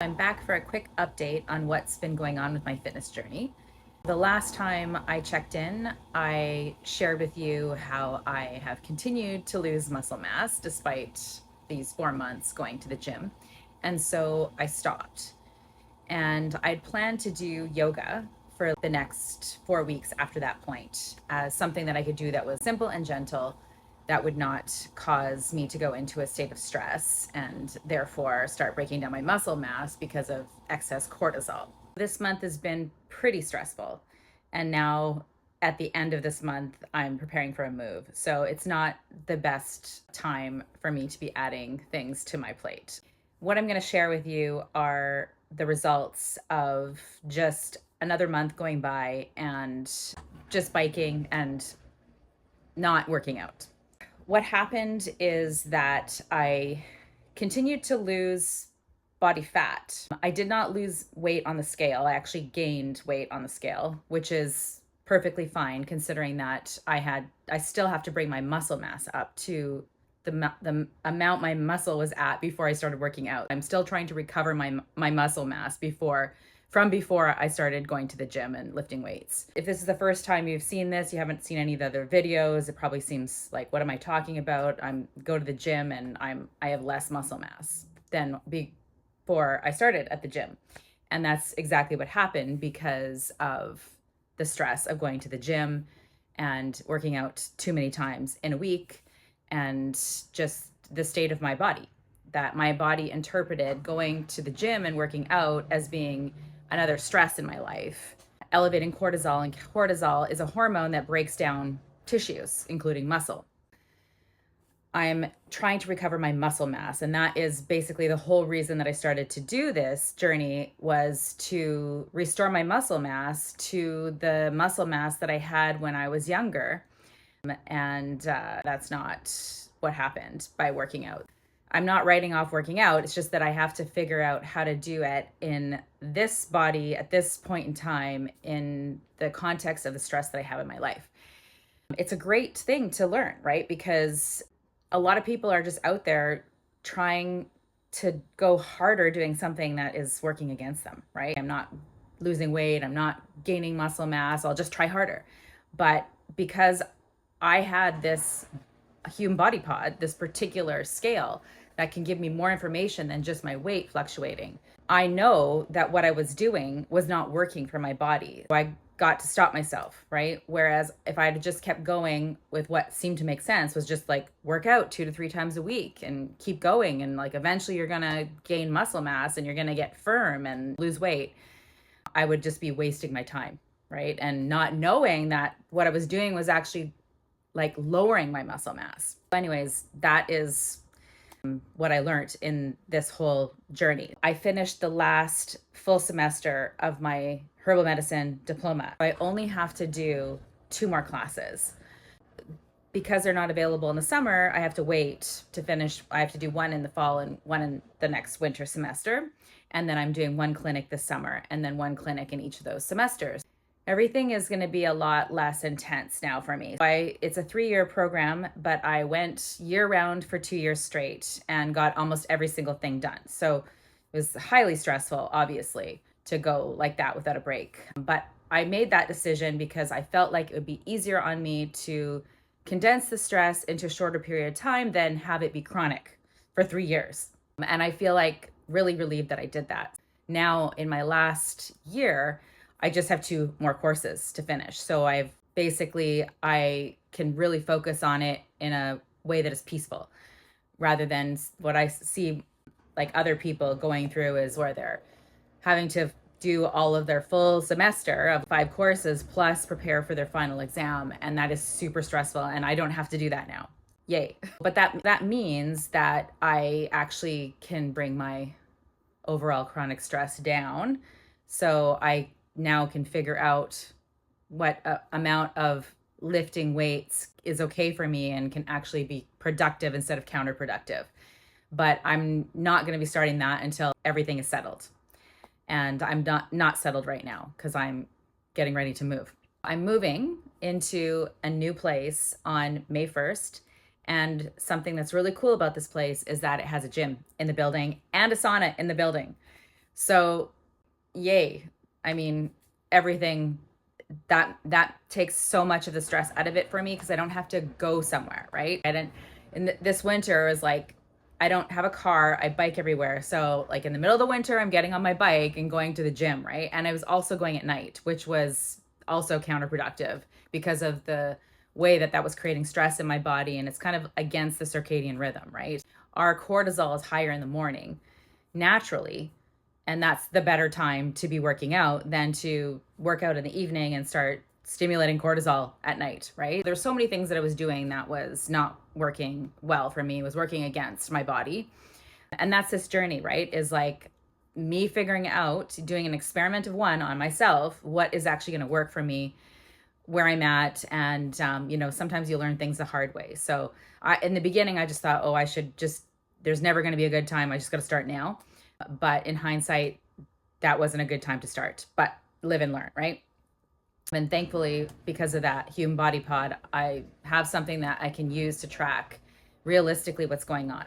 I'm back for a quick update on what's been going on with my fitness journey. The last time I checked in, I shared with you how I have continued to lose muscle mass despite these 4 months going to the gym. And so I stopped. And I'd planned to do yoga for the next 4 weeks after that point as something that I could do that was simple and gentle, that would not cause me to go into a state of stress and therefore start breaking down my muscle mass because of excess cortisol. This month has been pretty stressful. And now at the end of this month, I'm preparing for a move. So it's not the best time for me to be adding things to my plate. What I'm going to share with you are the results of just another month going by and just biking and not working out. What happened is that I continued to lose body fat. I did not lose weight on the scale. I actually gained weight on the scale, which is perfectly fine considering that I still have to bring my muscle mass up to the amount my muscle was at before I started working out. I'm still trying to recover my muscle mass from before I started going to the gym and lifting weights. If this is the first time you've seen this, you haven't seen any of the other videos, it probably seems like, what am I talking about? Go to the gym and I have less muscle mass than before I started at the gym. And that's exactly what happened because of the stress of going to the gym and working out too many times in a week, and just the state of my body, that my body interpreted going to the gym and working out as being another stress in my life. Elevating cortisol, and cortisol is a hormone that breaks down tissues, including muscle. I'm trying to recover my muscle mass, and that is basically the whole reason that I started to do this journey, was to restore my muscle mass to the muscle mass that I had when I was younger. And that's not what happened by working out. I'm not writing off working out. It's just that I have to figure out how to do it in this body at this point in time in the context of the stress that I have in my life. It's a great thing to learn, right? Because a lot of people are just out there trying to go harder doing something that is working against them, right? I'm not losing weight. I'm not gaining muscle mass. I'll just try harder. But because I had this human body pod, this particular scale that can give me more information than just my weight fluctuating, I know that what I was doing was not working for my body. So I got to stop myself, right? Whereas if I had just kept going with what seemed to make sense, was just like work out 2 to 3 times a week and keep going, and like eventually you're gonna gain muscle mass and you're gonna get firm and lose weight, I would just be wasting my time, right? And not knowing that what I was doing was actually like lowering my muscle mass. Anyways, that is what I learned in this whole journey. I finished the last full semester of my herbal medicine diploma. I only have to do 2 more classes. Because they're not available in the summer, I have to wait to finish. I have to do 1 in the fall and 1 in the next winter semester. And then I'm doing 1 clinic this summer and then 1 clinic in each of those semesters. Everything is going to be a lot less intense now for me. It's a 3-year program, but I went year-round for 2 years straight and got almost every single thing done. So it was highly stressful, obviously, to go like that without a break. But I made that decision because I felt like it would be easier on me to condense the stress into a shorter period of time than have it be chronic for 3 years. And I feel like really relieved that I did that. Now, in my last year, I just have 2 more courses to finish. So I can really focus on it in a way that is peaceful, rather than what I see like other people going through, is where they're having to do all of their full semester of 5 courses plus prepare for their final exam. And that is super stressful. And I don't have to do that now. Yay. But that means that I actually can bring my overall chronic stress down. So I now can figure out what amount of lifting weights is okay for me and can actually be productive instead of counterproductive. But I'm not going to be starting that until everything is settled. And I'm not settled right now because I'm getting ready to move. I'm moving into a new place on May 1st. And something that's really cool about this place is that it has a gym in the building and a sauna in the building. So, yay. I mean, everything that takes so much of the stress out of it for me because I don't have to go somewhere, right? I didn't this winter was like I don't have a car. I bike everywhere. So, like in the middle of the winter, I'm getting on my bike and going to the gym, right? And I was also going at night, which was also counterproductive because of the way that was creating stress in my body, and it's kind of against the circadian rhythm, right? Our cortisol is higher in the morning naturally, and that's the better time to be working out than to work out in the evening and start stimulating cortisol at night, right? There's so many things that I was doing that was not working well for me, was working against my body. And that's this journey, right? Is like me figuring out, doing an experiment of one on myself, what is actually going to work for me, where I'm at. And, sometimes you learn things the hard way. So in the beginning, I just thought, oh, I should just, there's never going to be a good time. I just got to start now. But in hindsight, that wasn't a good time to start, but live and learn, right? And thankfully, because of that Human Body Pod, I have something that I can use to track realistically what's going on.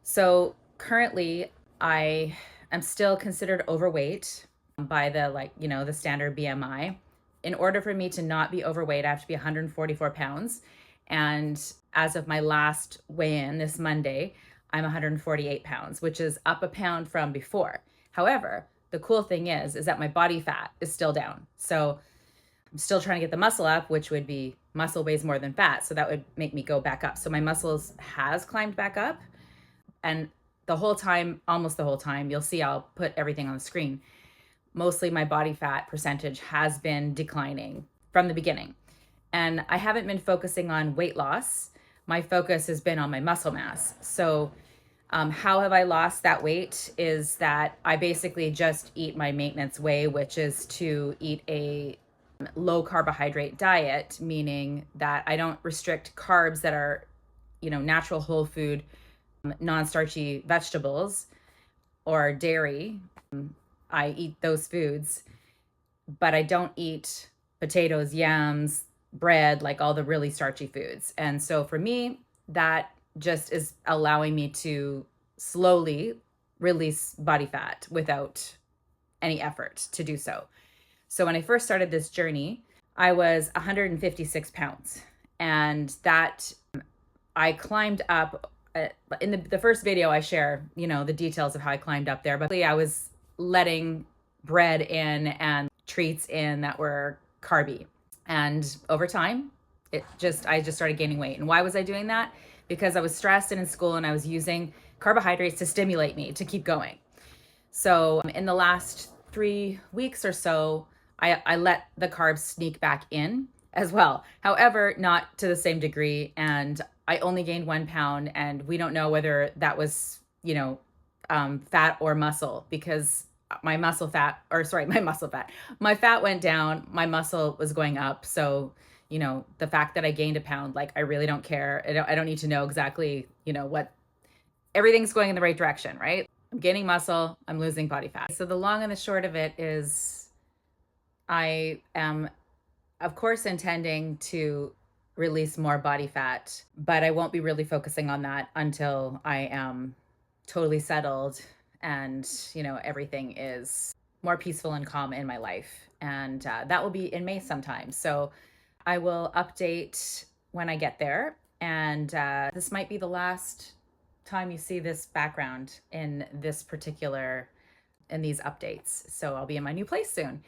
So currently, I am still considered overweight by the standard BMI. In order for me to not be overweight, I have to be 144 pounds. And as of my last weigh-in this Monday, I'm 148 pounds, which is up a pound from before. However, the cool thing is that my body fat is still down. So I'm still trying to get the muscle up, which would be muscle weighs more than fat. So that would make me go back up. So my muscles has climbed back up. And the whole time, almost the whole time, you'll see I'll put everything on the screen. Mostly my body fat percentage has been declining from the beginning. And I haven't been focusing on weight loss. My focus has been on my muscle mass. So how have I lost that weight is that I basically just eat my maintenance way, which is to eat a low carbohydrate diet, meaning that I don't restrict carbs that are, natural whole food, non-starchy vegetables or dairy. I eat those foods, but I don't eat potatoes, yams, bread, like all the really starchy foods. And so for me, that just is allowing me to slowly release body fat without any effort to do so. So when I first started this journey, I was 156 pounds, and that I climbed up. In the first video, I share, the details of how I climbed up there, but I was letting bread in and treats in that were carby. And over time, I just started gaining weight. And why was I doing that? Because I was stressed and in school, and I was using carbohydrates to stimulate me to keep going. So in the last 3 weeks or so, I let the carbs sneak back in as well. However, not to the same degree. And I only gained 1 pound, and we don't know whether that was, fat or muscle, because my fat went down, my muscle was going up. So, the fact that I gained a pound, like, I really don't care. I don't need to know exactly, what, everything's going in the right direction, right? I'm gaining muscle, I'm losing body fat. So the long and the short of it is I am, of course, intending to release more body fat, but I won't be really focusing on that until I am totally settled and, everything is more peaceful and calm in my life. And that will be in May sometime. So I will update when I get there. And this might be the last time you see this background in these updates. So I'll be in my new place soon.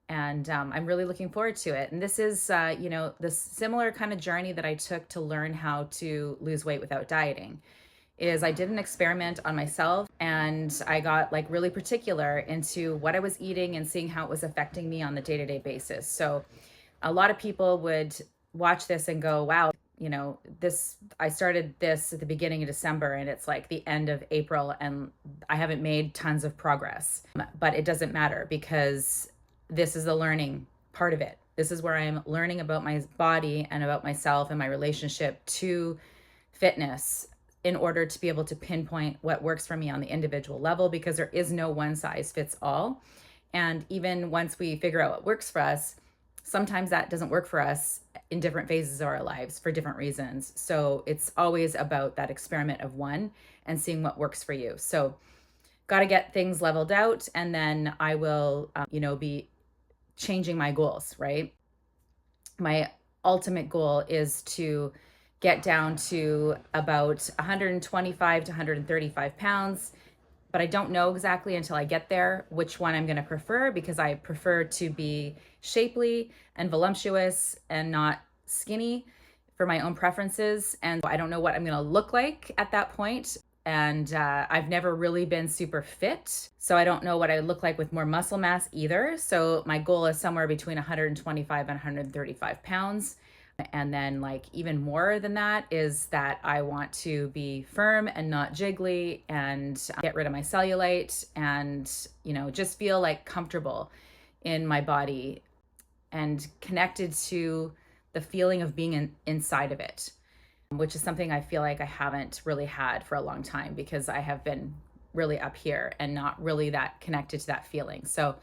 And I'm really looking forward to it. And this is, this similar kind of journey that I took to learn how to lose weight without dieting. Is I did an experiment on myself, and I got really particular into what I was eating and seeing how it was affecting me on the day-to-day basis. So a lot of people would watch this and go, wow, I started this at the beginning of December, and it's like the end of April, and I haven't made tons of progress. But it doesn't matter, because this is the learning part of it. This is where I'm learning about my body and about myself and my relationship to fitness, in order to be able to pinpoint what works for me on the individual level, because there is no one size fits all. And even once we figure out what works for us, sometimes that doesn't work for us in different phases of our lives for different reasons. So it's always about that experiment of one and seeing what works for you. So got to get things leveled out, and then I will, be changing my goals, right? My ultimate goal is to get down to about 125 to 135 pounds, but I don't know exactly until I get there which one I'm going to prefer, because I prefer to be shapely and voluptuous and not skinny for my own preferences. And I don't know what I'm going to look like at that point. And I've never really been super fit. So I don't know what I look like with more muscle mass either. So my goal is somewhere between 125 and 135 pounds. And then, like, even more than that is that I want to be firm and not jiggly, and get rid of my cellulite, and, just feel like comfortable in my body and connected to the feeling of being inside of it, which is something I feel like I haven't really had for a long time, because I have been really up here and not really that connected to that feeling. So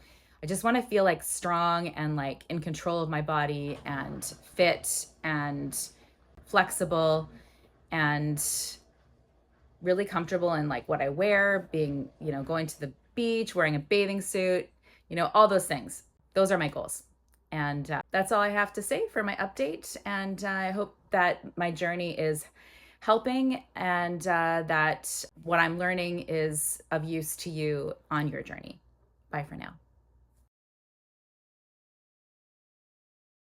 I just want to feel like strong and like in control of my body and fit and flexible and really comfortable in like what I wear, being, going to the beach, wearing a bathing suit, all those things. Those are my goals. And that's all I have to say for my update. And I hope that my journey is helping, and that what I'm learning is of use to you on your journey. Bye for now.